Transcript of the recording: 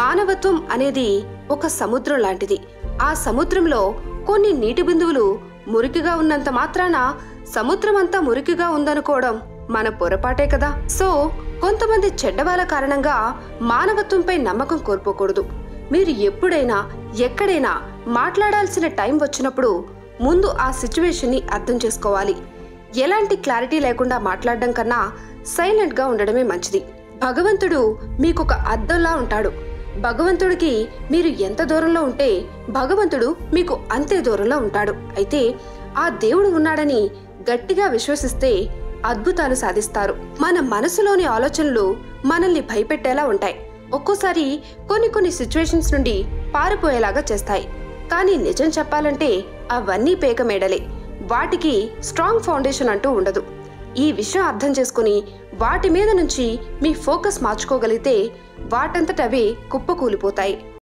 మానవత్వం అనేది ఒక సముద్రం లాంటిది. ఆ సముద్రంలో కొన్ని నీటి బిందువులు మురికిగా ఉన్నంత మాత్రాన సముద్రం అంతా మురికిగా ఉందనుకోవడం మన పొరపాటే కదా. సో కొంతమంది చెడ్డవాళ్ళ కారణంగా మానవత్వంపై నమ్మకం కోల్పోకూడదు. మీరు ఎప్పుడైనా ఎక్కడైనా మాట్లాడాల్సిన టైం వచ్చినప్పుడు ముందు ఆ సిచ్యువేషన్ని అర్థం చేసుకోవాలి. ఎలాంటి క్లారిటీ లేకుండా మాట్లాడడం కన్నా సైలెంట్గా ఉండడమే మంచిది. భగవంతుడు మీకొక అద్దంలా ఉంటాడు. భగవంతుడికి మీరు ఎంత దూరంలో ఉంటే భగవంతుడు మీకు అంతే దూరంలో ఉంటాడు. అయితే ఆ దేవుడు ఉన్నాడని గట్టిగా విశ్వసిస్తే అద్భుతాలు సాధిస్తారు. మన మనసులోని ఆలోచనలు మనల్ని భయపెట్టేలా ఉంటాయి. ఒక్కోసారి కొన్ని సిచ్యువేషన్స్ నుండి పారిపోయేలాగా చేస్తాయి. కానీ నిజం చెప్పాలంటే అవన్నీ పేక మేడలే. వాటికి స్ట్రాంగ్ ఫౌండేషన్ అంటూ ఉండదు. ఈ విషయం అర్థం చేసుకుని వాటి మీద నుంచి మీ ఫోకస్ మార్చుకోగలిగితే వాటంతట అవే కుప్పకూలిపోతాయి.